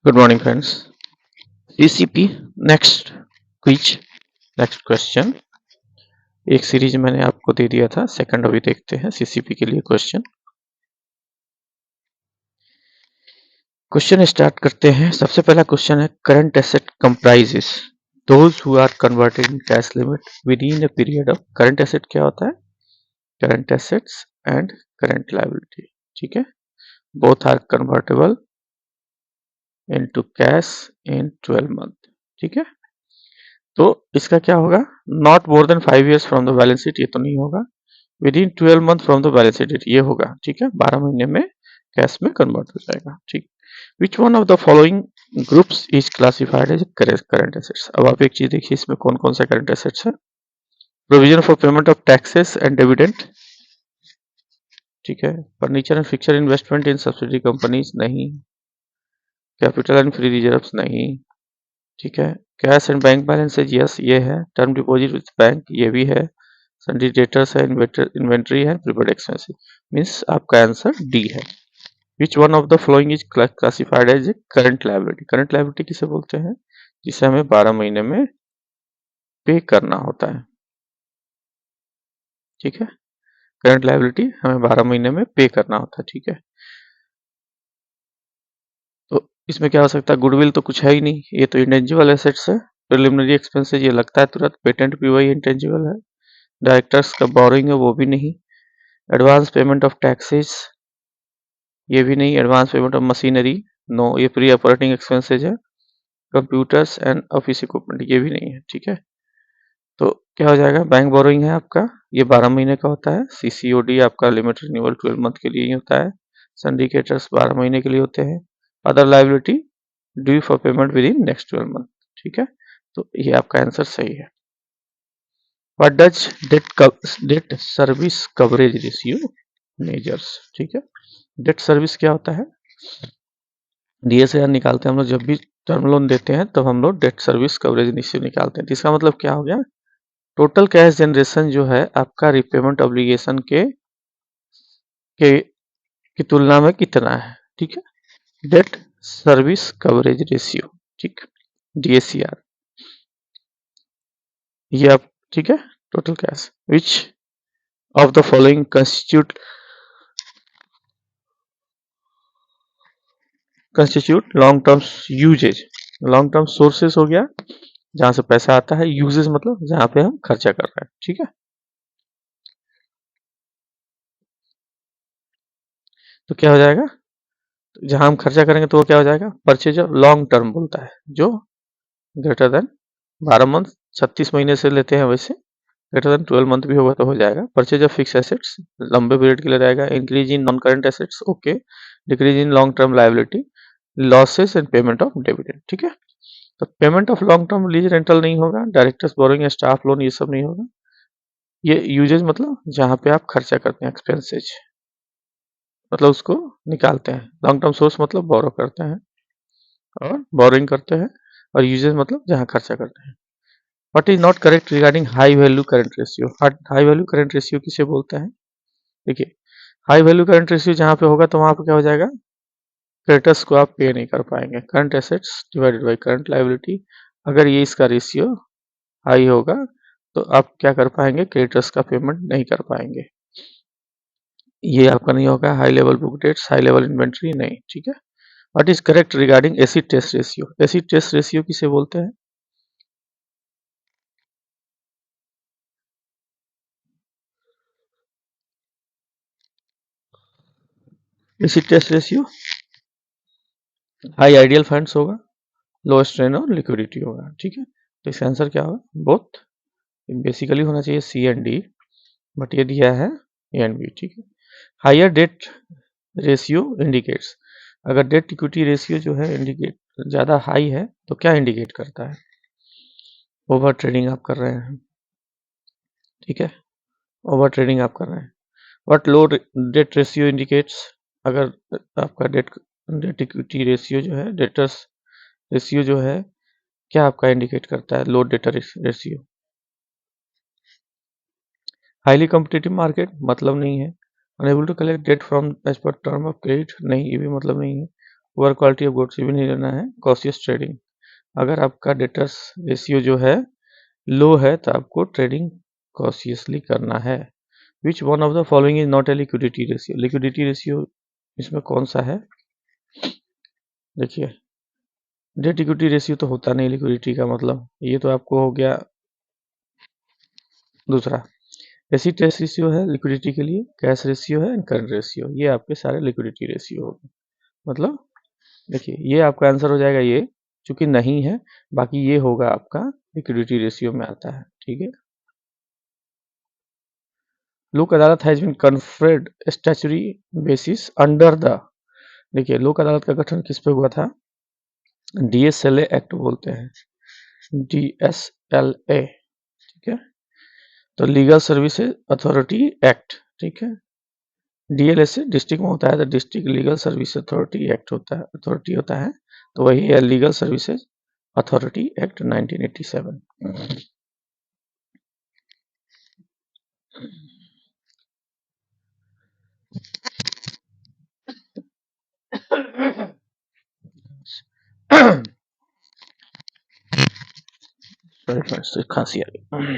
Good morning friends. CCP next quiz next question. एक series मैंने आपको दे दिया था, सेकंड अभी देखते हैं सीसीपी के लिए क्वेश्चन। क्वेश्चन स्टार्ट करते हैं। सबसे पहला क्वेश्चन है, current asset comprises those who are converted in cash limit within a period of. Current asset क्या होता है? Current assets and current liability, ठीक है। Both are convertible into cash in 12 month, ठीक है। तो इसका क्या होगा? Not more than 5 years from the balance sheet, ये तो नहीं होगा। Within 12 month from the balance sheet, ये होगा, ठीक है। 12 महीने में कैश में कन्वर्ट हो जाएगा, ठीक। Which one of the following groups is classified as current assets. अब आप एक चीज देखिए, इसमें कौन कौन सा करंट एसेट्स है। Provision for payment of taxes and dividend, ठीक है। Furniture and fixture investment in subsidy companies, नहीं। कैपिटल एंड फ्री रिजर्व्स, नहीं, ठीक है। Cash and bank balances, yes, ये है। टर्म डिपॉजिट विद बैंक, ये भी है। सन्डी डेटर्स है, इन्वेंट्री है, प्रीपेड एक्सपेंसिव, मीन्स आपका आंसर डी है। Which one of the following is classified as a current liability. Current liability किसे बोलते हैं? जिसे हमें 12 महीने में पे करना होता है, ठीक है। करंट लायबिलिटी हमें 12 महीने में पे करना होता है, ठीक है। तो इसमें क्या हो सकता है? गुडविल तो कुछ है ही नहीं, ये तो इंटेंजिबल एसेट्स है। प्रिलिमिनरी एक्सपेंसेज, ये लगता है तुरंत। पेटेंट भी वही इंटेंजिबल है। डायरेक्टर्स का बोरोइंग है, वो भी नहीं। एडवांस पेमेंट ऑफ टैक्सेस, ये भी नहीं। Advance payment of machinery, no, ये प्री ऑपरेटिंग एक्सपेंसेज है। कंप्यूटर्स एंड ऑफिस इक्विपमेंट, ये भी नहीं है, ठीक है। तो क्या हो जाएगा? बैंक बोरोइंग है आपका, ये 12 महीने का होता है। सीसीओडी आपका लिमिट रिन्यूअल 12 मंथ के लिए ही होता है। सिंडिकेटर्स 12 महीने के लिए होते हैं। Other liability due for payment with in next 12 month, ठीक है। तो ये आपका आंसर सही है। What does debt service coverage ratio measures, ठीक है। डेट सर्विस क्या होता है? डीएसआर निकालते हैं हम लोग, जब भी टर्म लोन देते हैं तब हम लोग डेट सर्विस कवरेज रेशियो निकालते हैं। तो इसका मतलब क्या हो गया? टोटल कैश जनरेशन जो है आपका रिपेमेंट ऑब्लिगेशन के की तुलना में कितना है, ठीक है। डेट सर्विस कवरेज रेशियो, ठीक, डीएससीआर, ये आप, ठीक है। Total cash which of the following constitute long term uses. Long term sources हो गया जहां से पैसा आता है, यूजेस मतलब जहां पे हम खर्चा कर रहे हैं, ठीक है। तो क्या हो जाएगा? तो जहां हम खर्चा करेंगे तो वो क्या हो जाएगा? परचेज ऑफ लॉन्ग टर्म बोलता है, जो ग्रेटर देन 12 मंथ, 36 महीने से लेते हैं वैसे। ग्रेटर देन 12 मंथ भी होगा तो हो जाएगा। परचेज ऑफ फिक्स एसेट्स लंबे पीरियड के लिए रहेगा। Increase in non current assets, okay. Decrease in long term liability, losses and payment of dividend, ठीक है। तो payment of long term lease rental नहीं होगा। डायरेक्टर्स बोरोइंग या स्टाफ लोन, ये सब नहीं होगा। ये यूजेज मतलब जहां पे आप खर्चा करते हैं, एक्सपेंसेज मतलब उसको निकालते हैं। लॉन्ग टर्म सोर्स मतलब बोरो करते हैं और बोरोइंग करते हैं। और यूजेज मतलब जहां खर्चा करते हैं। What is not correct regarding high value current ratio. High value current ratio किसे बोलते हैं? देखिए, हाई वैल्यू करंट रेशियो जहां पे होगा तो वहां पे क्या हो जाएगा? क्रेडिटर्स को आप पे नहीं कर पाएंगे। Current assets divided by current liability, अगर ये इसका रेशियो हाई होगा तो आप क्या कर पाएंगे? क्रेडिटर्स का पेमेंट नहीं कर पाएंगे। ये आपका नहीं होगा। High level book debts, high level inventory, नहीं, ठीक है। What is correct regarding acid test ratio. Acid test ratio किसे बोलते हैं? Acid test ratio high ideal funds होगा, लो स्ट्रेन और लिक्विडिटी होगा, ठीक है। तो इसका आंसर क्या होगा? बोथ। बेसिकली होना चाहिए सी एंड डी, बट ये दिया है ए एंड बी, ठीक है। हायर डेट रेशियो इंडिकेट्स, अगर डेट इक्विटी रेशियो जो है इंडिकेट ज़्यादा हाई है तो क्या इंडिकेट करता है? ओवर ट्रेडिंग आप कर रहे हैं, ठीक है। ओवर ट्रेडिंग आप कर रहे हैं। What low debt ratio indicates, अगर आपका डेट डेट इक्विटी रेशियो जो है, डेटर्स रेशियो जो है, क्या आपका इंडिकेट करता है? Low debtor ratio. Highly competitive market, मतलब नहीं है। Unable to collect debt from as per term of credit, नहीं, ये भी मतलब नहीं है। पुअर क्वालिटी ऑफ गुड्स भी नहीं लेना है। कॉशियस ट्रेडिंग, अगर आपका डेटर्स रेशियो जो है लो है तो आपको ट्रेडिंग कॉशियसली करना है। Which one of the following is not a liquidity ratio, liquidity ratio इसमें कौन सा है? देखिए डेट इक्विटी रेशियो तो होता नहीं लिक्विडिटी का मतलब, ये तो आपको हो गया दूसरा। एसिड टेस्ट रेशियो है लिक्विडिटी के लिए, कैश रेशियो है एंड करंट रेशियो, ये आपके सारे लिक्विडिटी रेशियो हो गए। मतलब देखिए ये आपका आंसर हो जाएगा ये, चूंकि नहीं है, बाकी ये होगा आपका लिक्विडिटी रेशियो में आता है। ठीक है, Lok Adalat has been conferred statutory basis under the, देखिए लोक अदालत का गठन किस पे हुआ था? DSLA एक्ट बोलते हैं, DSLA। ठीक है, तो लीगल सर्विसेज अथॉरिटी एक्ट। ठीक है, DLSA डिस्ट्रिक्ट में होता है तो district legal service authority act होता है, अथॉरिटी होता है, तो वही है लीगल सर्विसेज अथॉरिटी एक्ट 1987। खांसी आ गई।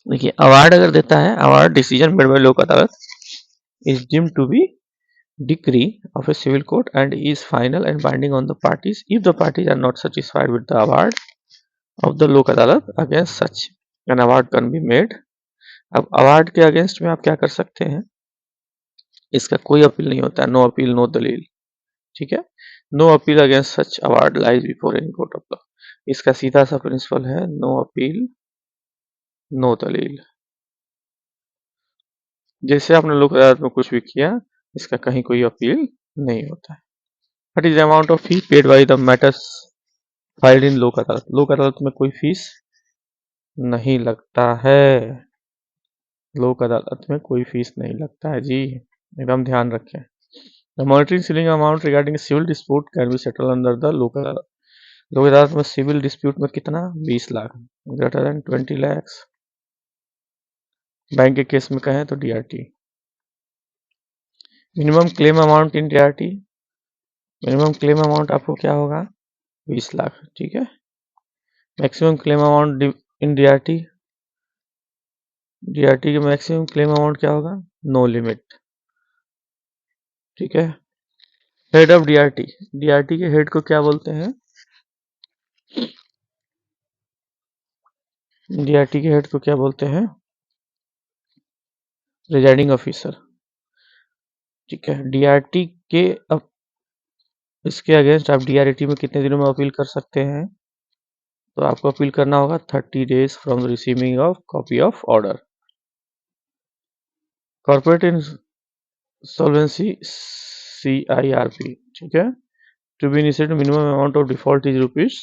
देखिए अवार्ड अगर देता है, अवार्ड डिसीजन मेड बाय लोक अदालत is deemed to be decree of a civil court and is final and binding on the parties if the parties are not satisfied with the award of the lok adalat against such an award can be made। अब award के against में आप क्या कर सकते हैं? इसका कोई अपील नहीं होता है, नो अपील नो दलील। ठीक है, no appeal against such award lies before any court of law, इसका सीधा सा प्रिंसिपल है नो अपील नो दलील। जैसे आपने लोक अदालत में कुछ भी किया, इसका कहीं कोई अपील नहीं होता है। What is the amount of fee paid by the matters filed in लोक अदालत? लोक अदालत में कोई फीस नहीं लगता है, लोक अदालत में कोई फीस नहीं लगता है जी, एकदम ध्यान रखें। The monitoring ceiling amount regarding civil dispute can be settled under the लोक अदालत। लोक अदालत में सिविल डिस्प्यूट में कितना? 20 lakh, greater than 20 lakhs। Bank के केस में कहें तो DRT। Minimum claim amount in DRT, minimum claim amount आपको क्या होगा? 20 लाख। ठीक है, maximum claim amount in DRT, DRT के मैक्सिमम क्लेम अमाउंट क्या होगा? No limit. ठीक है, हेड ऑफ DRT, DRT के हेड को क्या बोलते हैं? DRT के हेड को क्या बोलते हैं? Presiding officer. ठीक है, DRT के अब इसके अगेंस्ट आप DRT में कितने दिनों में अपील कर सकते हैं? तो आपको अपील करना होगा 30 days from receiving of copy of order. Corporate insolvency CIRP। ठीक है, to be initiated minimum amount of default is rupees,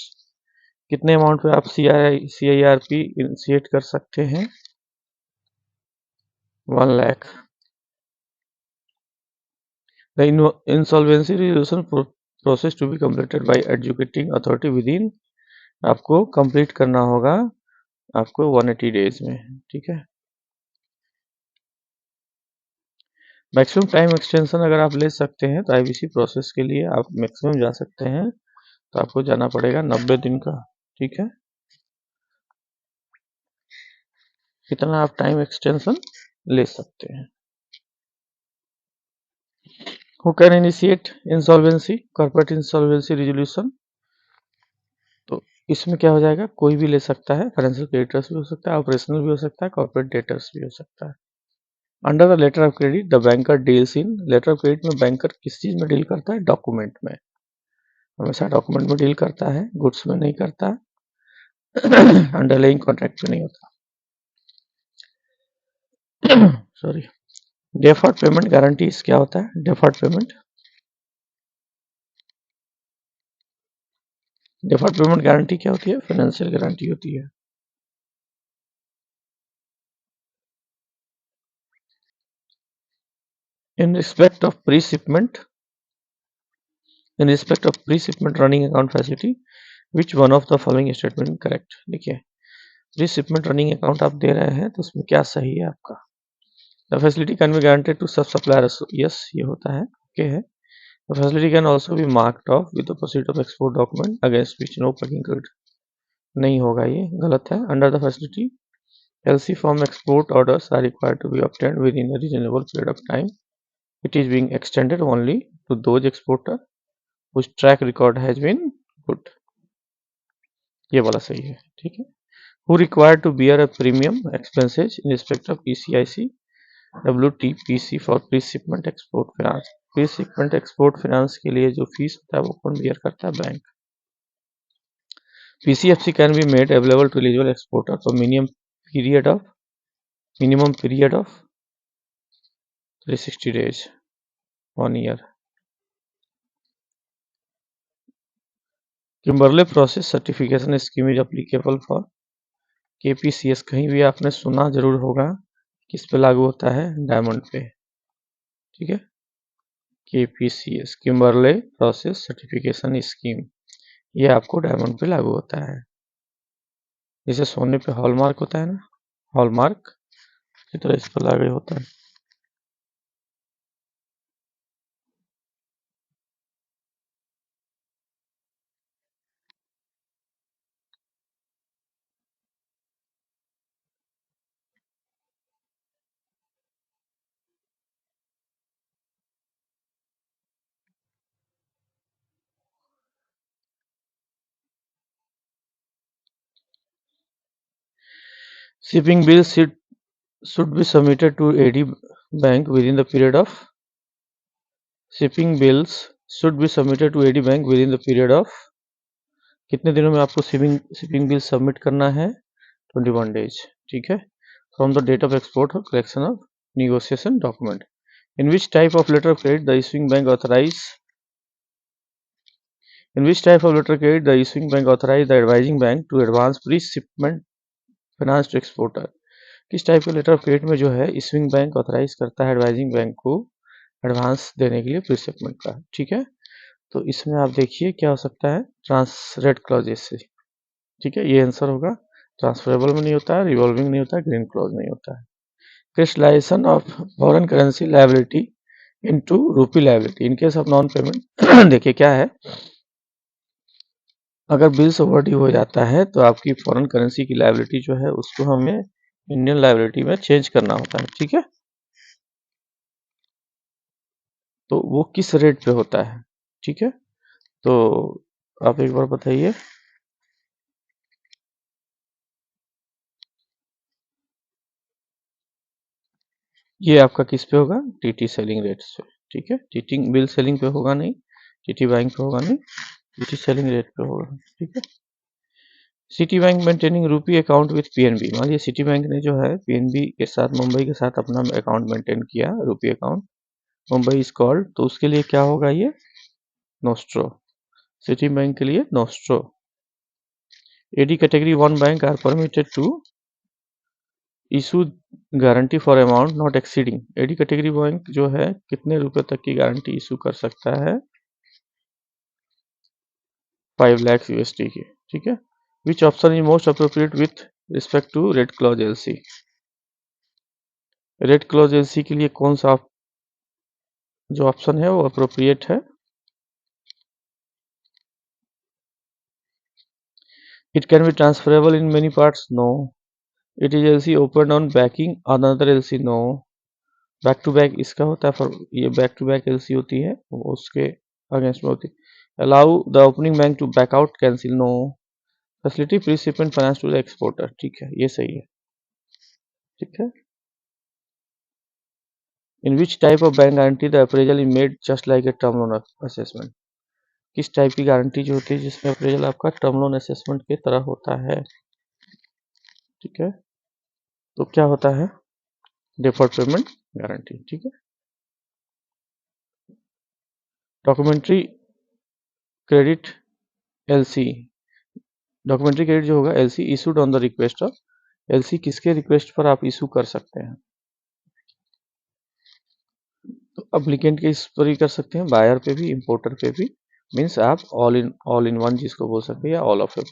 कितने अमाउंट पे आप CIRP इनिशिएट कर सकते हैं? 1 lakh. The insolvency resolution process to be completed by adjudicating authority within, आपको complete करना होगा आपको 180 डेज में। ठीक है, मैक्सिमम टाइम एक्सटेंशन अगर आप ले सकते हैं तो IBC प्रोसेस के लिए आप मैक्सिमम जा सकते हैं, तो आपको जाना पड़ेगा 90 दिन का। ठीक है, कितना आप टाइम एक्सटेंशन ले सकते हैं। Who can initiate insolvency, corporate insolvency resolution, तो इसमें क्या हो जाएगा? कोई भी ले सकता है, फाइनेंशियल क्रेडिटर्स भी हो सकता है, ऑपरेशनल भी हो सकता है, कॉर्पोरेट डेटर्स भी हो सकता है। Under the letter of credit the banker deals in, letter of credit में बैंकर किस चीज में डील करता है? डॉक्यूमेंट में, हमेशा डॉक्यूमेंट में डील करता है, गुड्स में नहीं करता, अंडरलाइंग कॉन्ट्रैक्ट में नहीं होता। सॉरी, डेफर्ड पेमेंट गारंटीज क्या होता है? Deferred payment, deferred payment guarantee क्या होती है? फाइनेंशियल गारंटी होती है। In respect of pre shipment, in respect of pre shipment running account facility which one of the following statement correct? देखिए pre shipment running account आप दे रहे हैं तो उसमें क्या सही है आपका? The facility can be guaranteed to sub supplier, yes ये होता है, ओके है। The facility can also be marked off with the pursuit of export document against which no packing credit. नहीं होगा, ये गलत है. Under the facility, LC form export orders are required to be obtained within a reasonable period of time. It is being extended only to those exporter whose track record has been good. ये वाला सही है. ठीक है. Who required to bear a premium expenses in respect of PCIC WTPC for pre-shipment export finance. Pre-shipment export finance के लिए जो fees होता है वो कौन bear करता है? Bank. PCFC can be made available to eligible exporter for minimum period of 360 days, 1 year. Kimberley process certification scheme is applicable for KPCS. कहीं भी आपने सुना जरूर होगा, किस पे लागू होता है? डायमंड पे. ठीक है. KPCS Kimberley process certification scheme, ये आपको डायमंड पे लागू होता है. जैसे सोने पे हॉलमार्क होता है ना, हॉलमार्क, इसी तरह इस पर लागू होता है. Shipping bill should be submitted to AD bank within the period of shipping bills should be submitted to AD bank within the period of कितने दिनों में आपको शिपिंग बिल सबमिट करना है? 21 days. ठीक है. From the date of export और collection of negotiation document. In which type of letter of credit the issuing bank authorize the advising bank to advance pre-shipment finance to exporter. किस type के letter of credit में जो है issuing bank authorise करता है advising bank को advance देने के लिए प्री शिपमेंट का. ठीक है. तो इसमें आप देखिए क्या हो सकता है, ट्रांसरेट क्लॉजेस से. ठीक है, ये आंसर होगा. ट्रांसफरेबल में नहीं होता है, रिवॉल्विंग नहीं होता है, ग्रीन क्लॉज नहीं होता है. Crystallisation of foreign currency liability into rupee liability in case of non payment. देखिए क्या है, अगर बिल्स ओवरड्यू हो जाता है तो आपकी फॉरेन करेंसी की लायबिलिटी जो है उसको हमें इंडियन लायबिलिटी में चेंज करना होता है. ठीक है. तो वो किस रेट पे होता है? ठीक है. तो आप एक बार बताइए. ये आपका किस पे होगा? टीटी सेलिंग रेट से. ठीक है. टीटी बिल सेलिंग पे होगा नहीं, टीटी बैंक पे होगा नहीं, टीटी सेलिंग रेट पे होगा. ठीक है. सिटी बैंक मेंटेनिंग रूपी अकाउंट विथ पीएनबी. मान लीजिए सिटी बैंक ने जो है पीएनबी के साथ, मुंबई के साथ अपना अकाउंट मेंटेन किया, रूपी अकाउंट, मुंबई इज कॉल्ड, तो उसके लिए क्या होगा? ये नोस्ट्रो. सिटी बैंक के लिए nostro. AD category 1 bank are permitted to issue guarantee for amount not exceeding. AD category bank जो है कितने रुपए तक की गारंटी इशू कर सकता है? 5 लाख यूएसडी की. ठीक है. Which option is most appropriate with respect to red clause LC. Red clause LC के लिए कौन सा जो ऑप्शन है वो अप्रोप्रिएट है? It can be transferable in many parts. No. It is LC open on backing another LC. No. Back to back इसका होता है, फॉर ये बैक टू बैक एलसी होती है, वो उसके अगेंस्ट में होती है. Allow the opening bank to back out cancel. No. Facility pre shipment finance to the exporter. ठीक है, ये सही है. ठीक है. In which type of bank guarantee the appraisal is made just like a term loan assessment. किस type की guarantee जो होती है जिसमें अप्रेजल आपका टर्म लोन असेसमेंट की तरह होता है? ठीक है. तो क्या होता है? Deferred payment guarantee. ठीक है. Documentary credit LC. Documentary credit जो होगा LC issued on the request of. LC किसके रिक्वेस्ट पर आप इशू कर सकते हैं? तो अप्लीकेंट के इस पर ही कर सकते हैं, बायर पे भी, इंपोर्टर पे भी. मीन्स आप ऑल इन वन जिसको बोल सकते हैं, या all of A.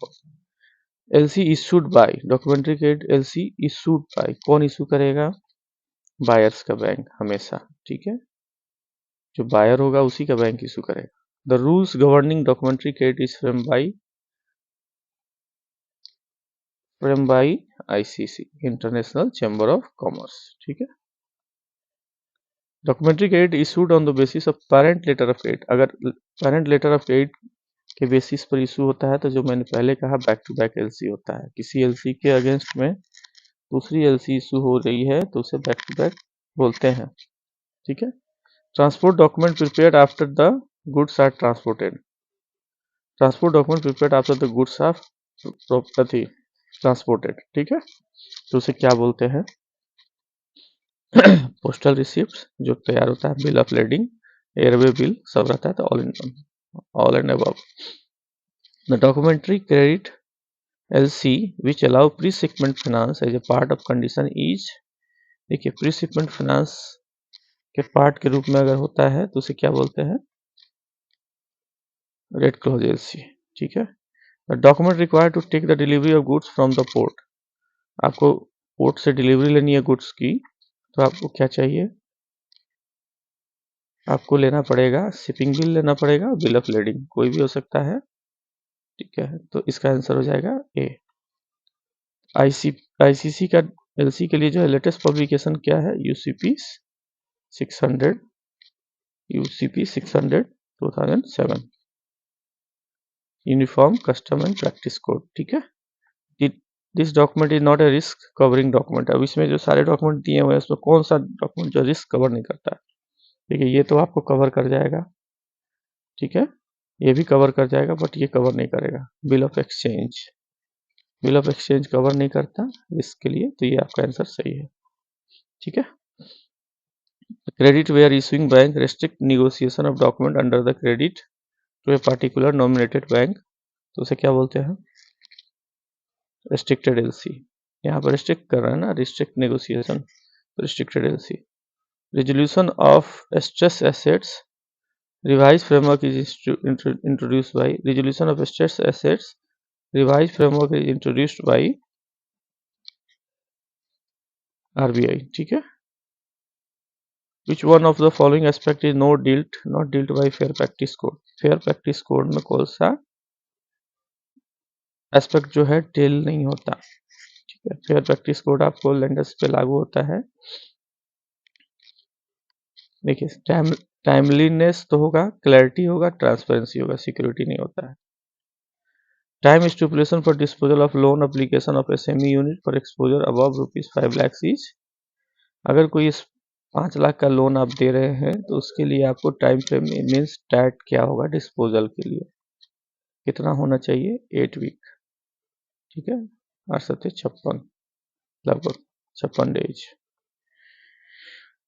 LC issued by. Documentary credit LC issued by, कौन इशू करेगा? बायर्स का बैंक हमेशा. ठीक है. जो बायर होगा उसी का बैंक इशू करेगा। The rules governing documentary credit is frame by ICC, international chamber of commerce. ठीक है। Documentary credit issued on the basis of parent letter of credit, अगर पेरेंट लेटर ऑफ क्रेडिट के बेसिस पर इशू होता है तो जो मैंने पहले कहा बैक टू बैक एलसी होता है। किसी एलसी के अगेंस्ट में दूसरी एलसी इशू हो रही है तो उसे बैक टू बैक बोलते हैं। ठीक है। Transport document prepared after the goods are transported, transport document prepared after the goods are property transported. ठीक है। तो उसे क्या बोलते हैं? पोस्टल रिसिप्ट जो तैयार होता है, bill of lading, airway bill सब रहता है, तो all and above. The documentary credit LC which allow pre-shipment finance as a part of condition is, देखिए प्री शिपमेंट फाइनेंस के पार्ट के रूप में अगर होता है तो उसे क्या बोलते हैं? Red clause LC। ठीक है। The document required to take the delivery of goods from the port, आपको पोर्ट से डिलीवरी लेनी है गुड्स की, तो आपको क्या चाहिए? आपको लेना पड़ेगा शिपिंग बिल, लेना पड़ेगा बिल ऑफ लेडिंग, कोई भी हो सकता है। ठीक है। तो इसका आंसर हो जाएगा ए। आईसीसी का एलसी के लिए जो है लेटेस्ट पब्लिकेशन क्या है? UCP 600 2007 uniform custom and practice code. ठीक है। This document is not a risk covering document. अब इसमें जो सारे डॉक्यूमेंट दिए हुए हैं उसमें कौन सा डॉक्यूमेंट जो रिस्क कवर नहीं करता है? ठीक है, ये तो आपको कवर कर जाएगा। ठीक है, ये भी कवर कर जाएगा बट ये कवर नहीं करेगा। Bill of exchange, bill of exchange cover नहीं करता रिस्क के लिए, तो ये आपका आंसर सही है। ठीक है। Credit where issuing bank restrict negotiation of document under the credit to a particular nominated bank, तो उसे क्या बोलते हैं? Restricted LC. यहाँ पर रिस्ट्रिक्ट कर रहा है ना, रिस्ट्रिक्ट नेगोशिएशन, तो restricted LC. Resolution of stress assets revise framework is introduced by, resolution of stress assets revise framework is introduced by RBI. ठीक है। Which one of the following aspect is not dealt bye fair practice code, fair practice code में कौन सा aspect जो है deal नहीं होता? ठीक है। फेयर प्रैक्टिस कोड आपको लेंडर्स पे लागू होता है। देखिए टाइमलीनेस तो होगा, क्लैरिटी होगा, ट्रांसपेरेंसी होगा, सिक्योरिटी नहीं होता है। Time stipulation for disposal of loan application of SME unit for exposure above ₹5 lakh is, अगर कोई 5 लाख का लोन आप दे रहे हैं तो उसके लिए आपको टाइम फ्रेम मीन्स टैट क्या होगा डिस्पोजल के लिए, कितना होना चाहिए? 8 वीक। ठीक है। 8 7 56, लगभग 56 डेज।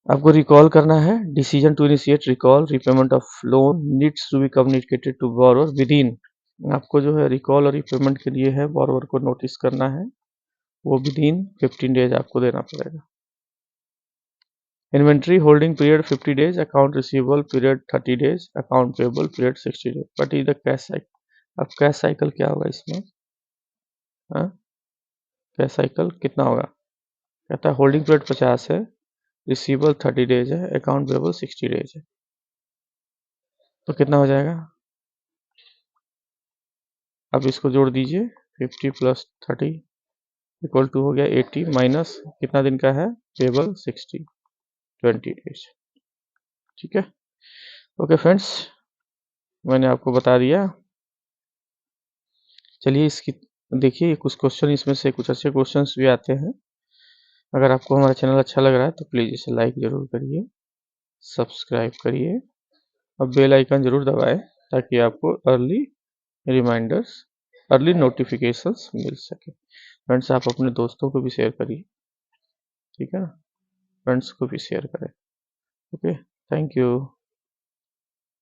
आपको रिकॉल करना है। Decision to initiate recall repayment of loan needs to be communicated to borrower within, आपको जो है रिकॉल और रीपेमेंट के लिए है बोरोवर को नोटिस करना है, वो विदिन 15 डेज आपको देना पड़ेगा। Inventory holding period 50 days, account receivable period 30 days, account payable period 60 days. But is the cash cycle, अब कैश साइकिल क्या होगा इसमें? कैश साइकिल कितना होगा? कहता है होल्डिंग पीरियड 50 है, रिसीवेबल 30 डेज है, अकाउंट पेबल 60 डेज है, तो कितना हो जाएगा? अब इसको जोड़ दीजिए, 50 + 30 इक्वल टू हो गया 80 माइनस कितना दिन का है? Payable 60, 20 days. ठीक है। ओके फ्रेंड्स, मैंने आपको बता दिया। चलिए इसकी देखिए कुछ क्वेश्चन इसमें से कुछ अच्छे क्वेश्चंस भी आते हैं। अगर आपको हमारा चैनल अच्छा लग रहा है तो प्लीज़ इसे लाइक ज़रूर करिए, सब्सक्राइब करिए और बेल आइकन ज़रूर दबाएं ताकि आपको अर्ली रिमाइंडर्स, अर्ली नोटिफिकेशंस मिल सके। फ्रेंड्स आप अपने दोस्तों को भी शेयर करिए। ठीक है ना, फ्रेंड्स को भी शेयर करें। Okay, thank you.